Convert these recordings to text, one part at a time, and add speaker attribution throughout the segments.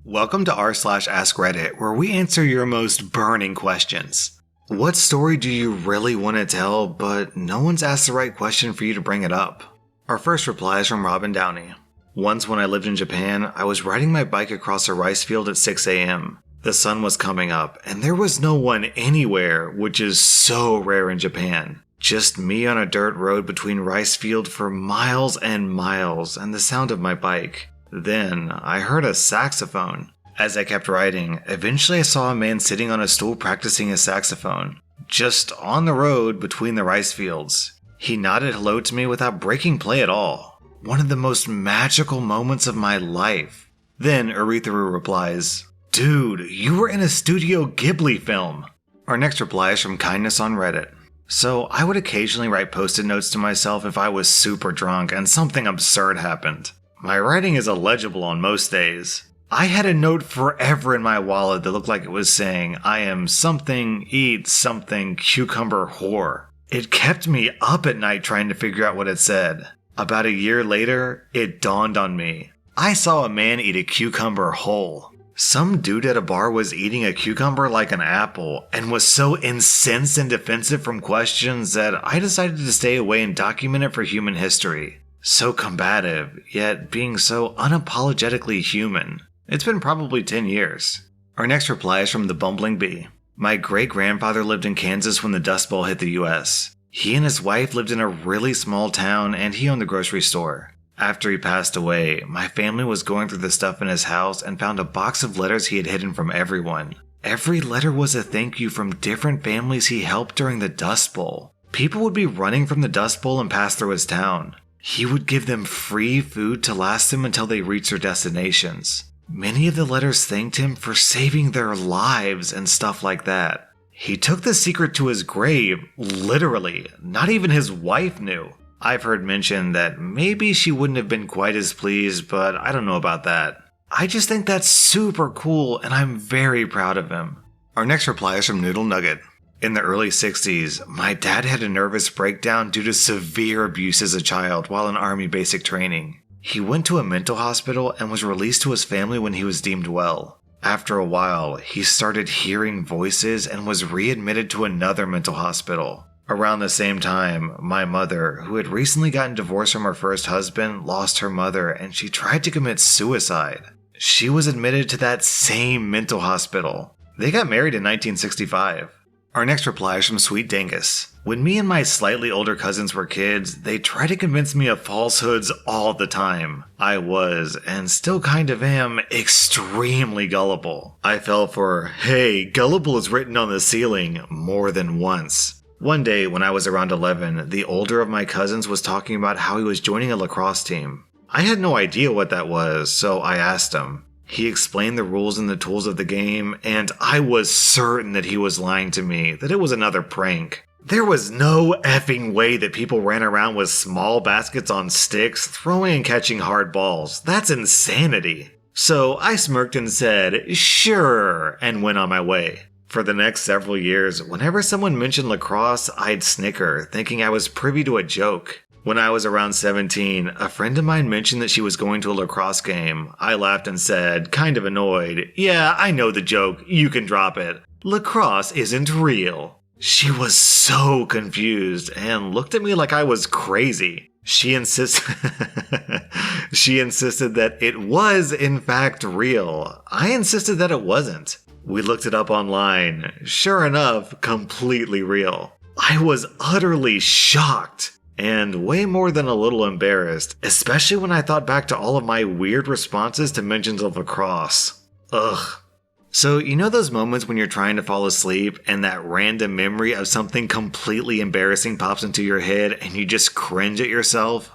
Speaker 1: Welcome to rSlash Askreddit, where we answer your most burning questions. What story do you really want to tell, but no one's asked the right question for you to bring it up? Our first reply is from Robin Downey. Once when I lived in Japan, I was riding my bike across a rice field at 6 a.m. The sun was coming up, and there was no one anywhere, which is so rare in Japan. Just me on a dirt road between rice field for miles and miles, and the sound of my bike. Then, I heard a saxophone. As I kept riding, eventually I saw a man sitting on a stool practicing his saxophone, just on the road between the rice fields. He nodded hello to me without breaking play at all. One of the most magical moments of my life. Then Aretharu replies, "Dude, you were in a Studio Ghibli film." Our next reply is from Kindness on Reddit. So I would occasionally write post-it notes to myself if I was super drunk and something absurd happened. My writing is illegible on most days. I had a note forever in my wallet that looked like it was saying, "I am something, eat something, cucumber whore." It kept me up at night trying to figure out what it said. About a year later, it dawned on me. I saw a man eat a cucumber whole. Some dude at a bar was eating a cucumber like an apple and was so incensed and defensive from questions that I decided to stay away and document it for human history. So combative, yet being so unapologetically human. It's been probably 10 years. Our next reply is from the Bumbling Bee. My great-grandfather lived in Kansas when the Dust Bowl hit the US. He and his wife lived in a really small town and he owned the grocery store. After he passed away, my family was going through the stuff in his house and found a box of letters he had hidden from everyone. Every letter was a thank you from different families he helped during the Dust Bowl. People would be running from the Dust Bowl and pass through his town. He would give them free food to last them until they reached their destinations. Many of the letters thanked him for saving their lives and stuff like that. He took the secret to his grave, literally. Not even his wife knew. I've heard mention that maybe she wouldn't have been quite as pleased, but I don't know about that. I just think that's super cool and I'm very proud of him. Our next reply is from Noodle Nugget. In the early 60s, my dad had a nervous breakdown due to severe abuse as a child while in Army basic training. He went to a mental hospital and was released to his family when he was deemed well. After a while, he started hearing voices and was readmitted to another mental hospital. Around the same time, my mother, who had recently gotten divorced from her first husband, lost her mother and she tried to commit suicide. She was admitted to that same mental hospital. They got married in 1965. Our next reply is from Sweet Dingus. When me and my slightly older cousins were kids, they tried to convince me of falsehoods all the time. I was, and still kind of am, extremely gullible. I fell for, "Hey, gullible is written on the ceiling," more than once. One day, when I was around 11, the older of my cousins was talking about how he was joining a lacrosse team. I had no idea what that was, so I asked him. He explained the rules and the tools of the game, and I was certain that he was lying to me, that it was another prank. There was no effing way that people ran around with small baskets on sticks, throwing and catching hard balls. That's insanity. So I smirked and said, "Sure," and went on my way. For the next several years, whenever someone mentioned lacrosse, I'd snicker, thinking I was privy to a joke. When I was around 17, a friend of mine mentioned that she was going to a lacrosse game. I laughed and said, kind of annoyed, "Yeah, I know the joke, you can drop it. Lacrosse isn't real." She was so confused and looked at me like I was crazy. She insisted that it was in fact real. I insisted that it wasn't. We looked it up online. Sure enough, completely real. I was utterly shocked. And way more than a little embarrassed, especially when I thought back to all of my weird responses to mentions of lacrosse. Ugh. So, you know those moments when you're trying to fall asleep and that random memory of something completely embarrassing pops into your head and you just cringe at yourself?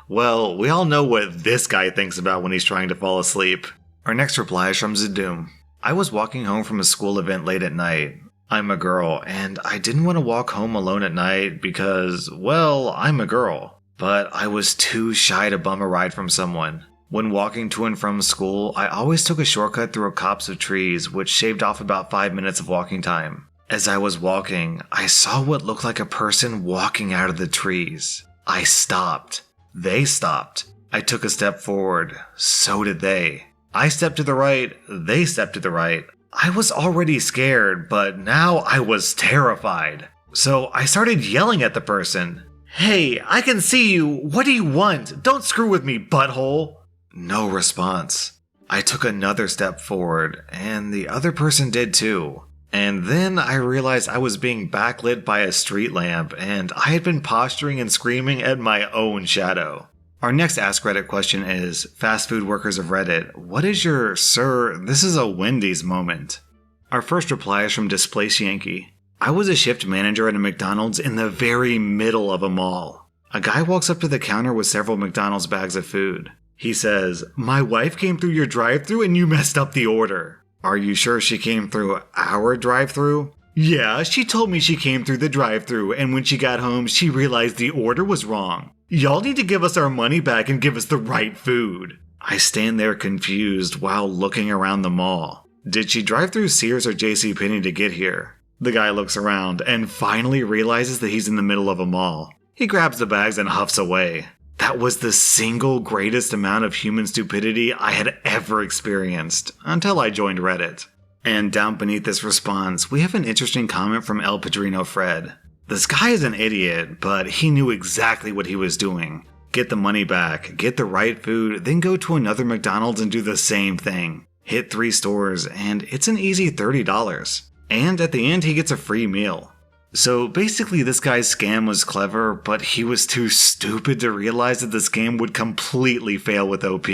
Speaker 1: Well, we all know what this guy thinks about when he's trying to fall asleep. Our next reply is from Zadum. I was walking home from a school event late at night. I'm a girl, and I didn't want to walk home alone at night because, well, I'm a girl. But I was too shy to bum a ride from someone. When walking to and from school, I always took a shortcut through a copse of trees, which shaved off about 5 minutes of walking time. As I was walking, I saw what looked like a person walking out of the trees. I stopped. They stopped. I took a step forward. So did they. I stepped to the right, they stepped to the right. I was already scared, but now I was terrified. So I started yelling at the person. "Hey, I can see you. What do you want? Don't screw with me, butthole." No response. I took another step forward, and the other person did too. And then I realized I was being backlit by a street lamp, and I had been posturing and screaming at my own shadow. Our next Askreddit question is, fast food workers of Reddit, what is your, "Sir, this is a Wendy's" moment? Our first reply is from Displaced Yankee. I was a shift manager at a McDonald's in the very middle of a mall. A guy walks up to the counter with several McDonald's bags of food. He says, "My wife came through your drive-thru and you messed up the order." "Are you sure she came through our drive-thru?" "Yeah, she told me she came through the drive-thru, and when she got home, she realized the order was wrong. Y'all need to give us our money back and give us the right food." I stand there confused while looking around the mall. Did she drive through Sears or JCPenney to get here? The guy looks around and finally realizes that he's in the middle of a mall. He grabs the bags and huffs away. That was the single greatest amount of human stupidity I had ever experienced, until I joined Reddit. And down beneath this response, we have an interesting comment from El Padrino Fred. This guy is an idiot, but he knew exactly what he was doing. Get the money back, get the right food, then go to another McDonald's and do the same thing. Hit 3 stores, and it's an easy $30. And at the end, he gets a free meal. So basically, this guy's scam was clever, but he was too stupid to realize that the scam would completely fail with OP.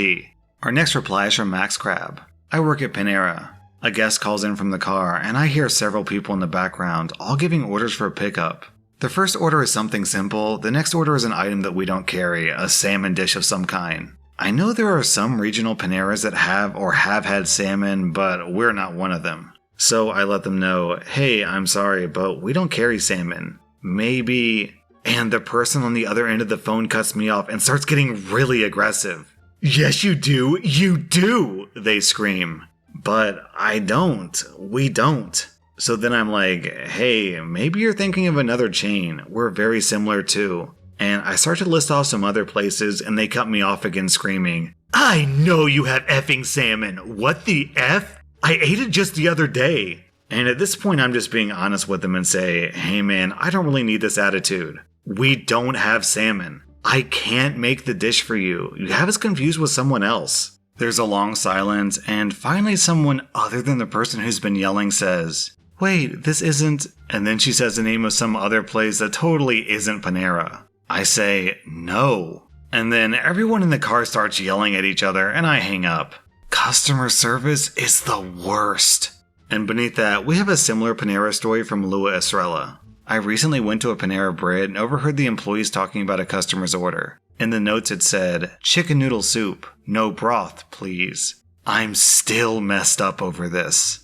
Speaker 1: Our next reply is from Max Crab. I work at Panera. A guest calls in from the car, and I hear several people in the background, all giving orders for pickup. The first order is something simple, the next order is an item that we don't carry, a salmon dish of some kind. I know there are some regional Paneras that have or have had salmon, but we're not one of them. So I let them know, "Hey, I'm sorry, but we don't carry salmon. Maybe..." And the person on the other end of the phone cuts me off and starts getting really aggressive. "Yes, you do! You do!" they scream. "But I don't. We don't." So then I'm like, "Hey, maybe you're thinking of another chain. We're very similar too." And I start to list off some other places, and they cut me off again screaming, "I know you have effing salmon! What the F? I ate it just the other day." And at this point, I'm just being honest with them and say, "Hey man, I don't really need this attitude. We don't have salmon. I can't make the dish for you. You have us confused with someone else." There's a long silence, and finally someone other than the person who's been yelling says, "Wait, this isn't..." And then she says the name of some other place that totally isn't Panera. I say, "No." And then everyone in the car starts yelling at each other, and I hang up. Customer service is the worst. And beneath that, we have a similar Panera story from Lua Estrella. I recently went to a Panera Bread and overheard the employees talking about a customer's order. In the notes it said, "Chicken noodle soup, no broth, please." I'm still messed up over this.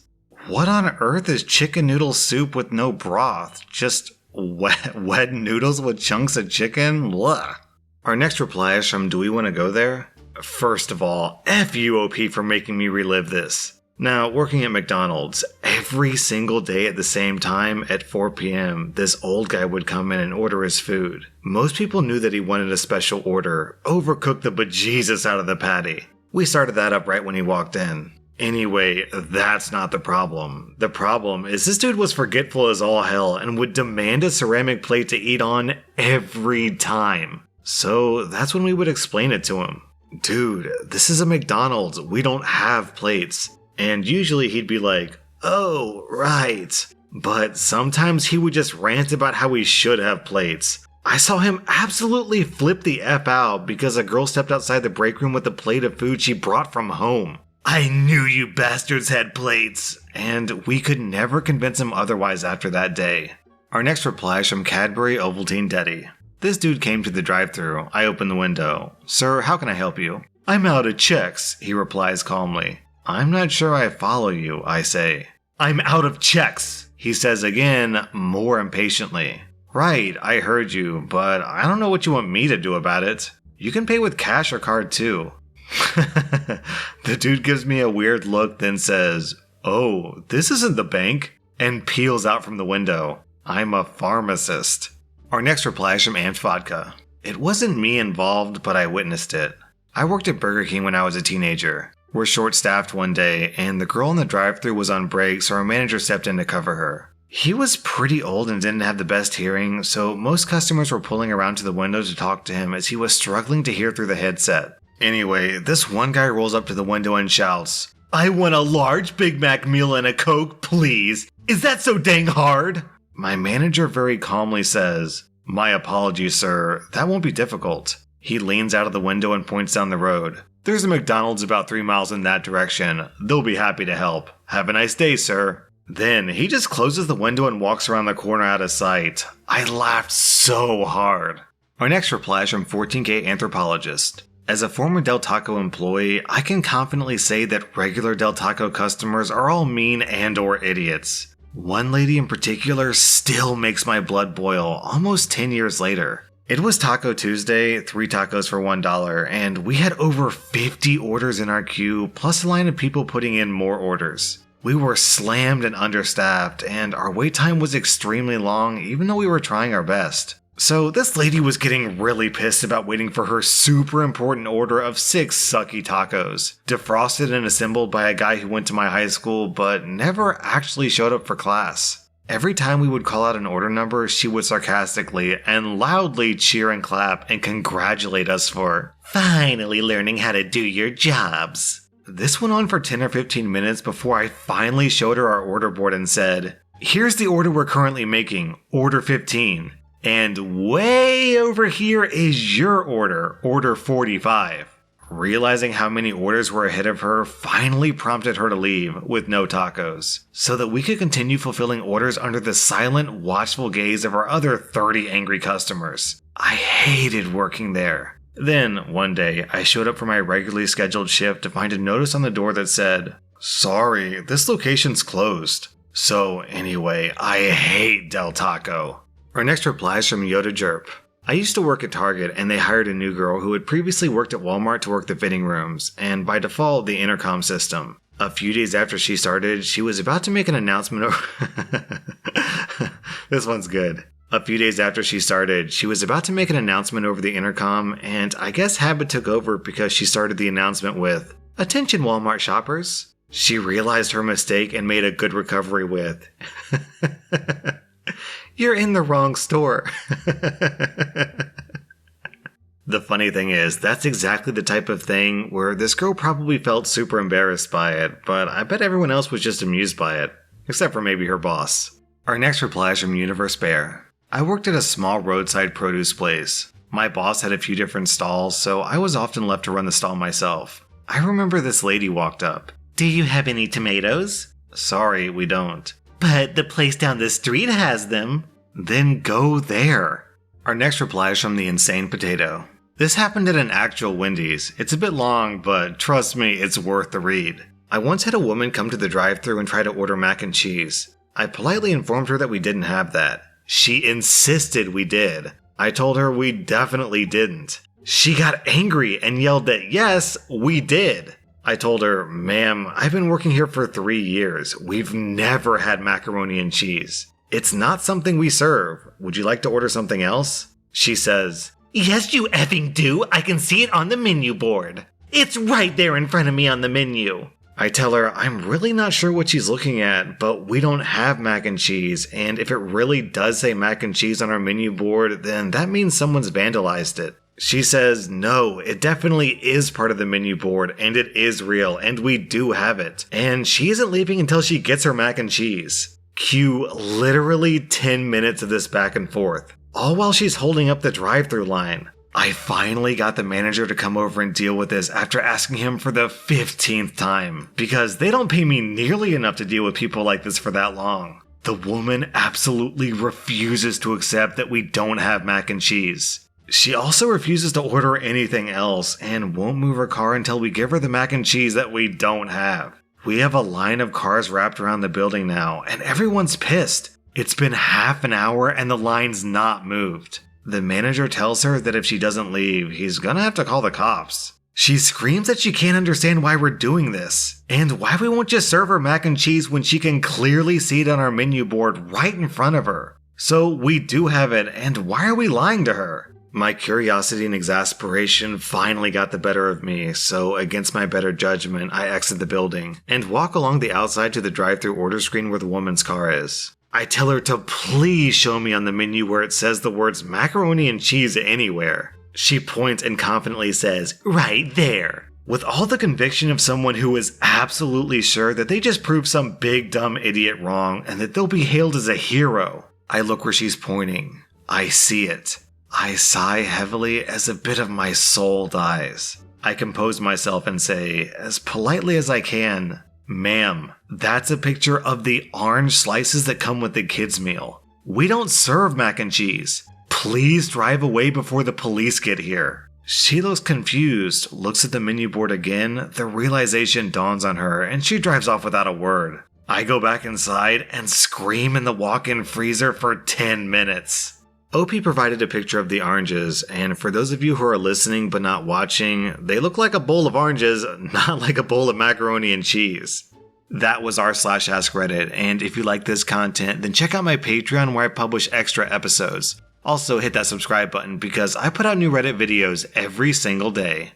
Speaker 1: What on earth is chicken noodle soup with no broth? Just wet noodles with chunks of chicken? Blah. Our next reply is from Do We Want to Go There? First of all, F you OP for making me relive this. Now, working at McDonald's, every single day at the same time at 4 p.m., this old guy would come in and order his food. Most people knew that he wanted a special order, overcook the bejesus out of the patty. We started that up right when he walked in. Anyway, that's not the problem. The problem is this dude was forgetful as all hell and would demand a ceramic plate to eat on every time. So that's when we would explain it to him. "Dude, this is a McDonald's. We don't have plates." And usually he'd be like, "Oh, right." But sometimes he would just rant about how we should have plates. I saw him absolutely flip the F out because a girl stepped outside the break room with a plate of food she brought from home. "I knew you bastards had plates." And we could never convince him otherwise after that day. Our next reply is from Cadbury Ovaltine Deddy. This dude came to the drive-thru. I open the window. "Sir, how can I help you?" "I'm out of checks," he replies calmly. "I'm not sure I follow you," I say. "I'm out of checks," he says again, more impatiently. "Right, I heard you, but I don't know what you want me to do about it. You can pay with cash or card too." The dude gives me a weird look, then says, "Oh, this isn't the bank," and peels out from the window. I'm a pharmacist. Our next reply is from Amped Vodka. It wasn't me involved, but I witnessed it. I worked at Burger King when I was a teenager. were short-staffed one day, and the girl in the drive-thru was on break, so our manager stepped in to cover her. He was pretty old and didn't have the best hearing, so most customers were pulling around to the window to talk to him as he was struggling to hear through the headset. Anyway, this one guy rolls up to the window and shouts, "I want a large Big Mac meal and a Coke, please. Is that so dang hard?" My manager very calmly says, "My apologies, sir. That won't be difficult." He leans out of the window and points down the road. "There's a McDonald's about 3 miles in that direction. They'll be happy to help. Have a nice day, sir." Then he just closes the window and walks around the corner out of sight. I laughed so hard. Our next reply is from 14K Anthropologist. As a former Del Taco employee, I can confidently say that regular Del Taco customers are all mean and or idiots. One lady in particular still makes my blood boil almost 10 years later. It was Taco Tuesday, 3 tacos for $1, and we had over 50 orders in our queue, plus a line of people putting in more orders. We were slammed and understaffed, and our wait time was extremely long even though we were trying our best. So this lady was getting really pissed about waiting for her super important order of 6 sucky tacos, defrosted and assembled by a guy who went to my high school but never actually showed up for class. Every time we would call out an order number, she would sarcastically and loudly cheer and clap and congratulate us for finally learning how to do your jobs. This went on for 10 or 15 minutes before I finally showed her our order board and said, "Here's the order we're currently making, order 15. And way over here is your order, order 45. Realizing how many orders were ahead of her finally prompted her to leave with no tacos, so that we could continue fulfilling orders under the silent, watchful gaze of our other 30 angry customers. I hated working there. Then, one day, I showed up for my regularly scheduled shift to find a notice on the door that said, "Sorry, this location's closed." So anyway, I hate Del Taco. Our next reply is from Yoda Jerp. I used to work at Target and they hired a new girl who had previously worked at Walmart to work the fitting rooms, and by default, the intercom system. A few days after she started, she was about to make an announcement This one's good. A few days after she started, she was about to make an announcement over the intercom, and I guess habit took over because she started the announcement with, "Attention Walmart shoppers." She realized her mistake and made a good recovery with, "You're in the wrong store." The funny thing is, that's exactly the type of thing where this girl probably felt super embarrassed by it, but I bet everyone else was just amused by it, except for maybe her boss. Our next reply is from Universe Bear. I worked at a small roadside produce place. My boss had a few different stalls, so I was often left to run the stall myself. I remember this lady walked up. "Do you have any tomatoes?" "Sorry, we don't." "But the place down the street has them." "Then go there." Our next reply is from the Insane Potato. This happened at an actual Wendy's. It's a bit long, but trust me, it's worth the read. I once had a woman come to the drive-thru and try to order mac and cheese. I politely informed her that we didn't have that. She insisted we did. I told her we definitely didn't. She got angry and yelled that yes, we did. I told her, "Ma'am, I've been working here for 3 years. We've never had macaroni and cheese. It's not something we serve. Would you like to order something else?" She says, "Yes, you effing do. I can see it on the menu board. It's right there in front of me on the menu." I tell her I'm really not sure what she's looking at, but we don't have mac and cheese, and if it really does say mac and cheese on our menu board, then that means someone's vandalized it. She says, "No, it definitely is part of the menu board, and it is real, and we do have it. And she isn't leaving until she gets her mac and cheese." Cue literally 10 minutes of this back and forth, all while she's holding up the drive-thru line. I finally got the manager to come over and deal with this after asking him for the 15th time, because they don't pay me nearly enough to deal with people like this for that long. The woman absolutely refuses to accept that we don't have mac and cheese. She also refuses to order anything else and won't move her car until we give her the mac and cheese that we don't have. We have a line of cars wrapped around the building now, and everyone's pissed. It's been half an hour and the line's not moved. The manager tells her that if she doesn't leave, he's gonna have to call the cops. She screams that she can't understand why we're doing this, and why we won't just serve her mac and cheese when she can clearly see it on our menu board right in front of her. So we do have it, and why are we lying to her? My curiosity and exasperation finally got the better of me, so against my better judgment, I exit the building and walk along the outside to the drive-thru order screen where the woman's car is. I tell her to please show me on the menu where it says the words macaroni and cheese anywhere. She points and confidently says, "Right there," with all the conviction of someone who is absolutely sure that they just proved some big dumb idiot wrong and that they'll be hailed as a hero. I look where she's pointing. I see it. I sigh heavily as a bit of my soul dies. I compose myself and say, as politely as I can, "Ma'am, that's a picture of the orange slices that come with the kids' meal. We don't serve mac and cheese. Please drive away before the police get here." She looks confused, looks at the menu board again, the realization dawns on her, and she drives off without a word. I go back inside and scream in the walk-in freezer for 10 minutes. OP provided a picture of the oranges, and for those of you who are listening but not watching, they look like a bowl of oranges, not like a bowl of macaroni and cheese. That was rSlash and if you like this content, then check out my Patreon where I publish extra episodes. Also hit that subscribe button because I put out new Reddit videos every single day.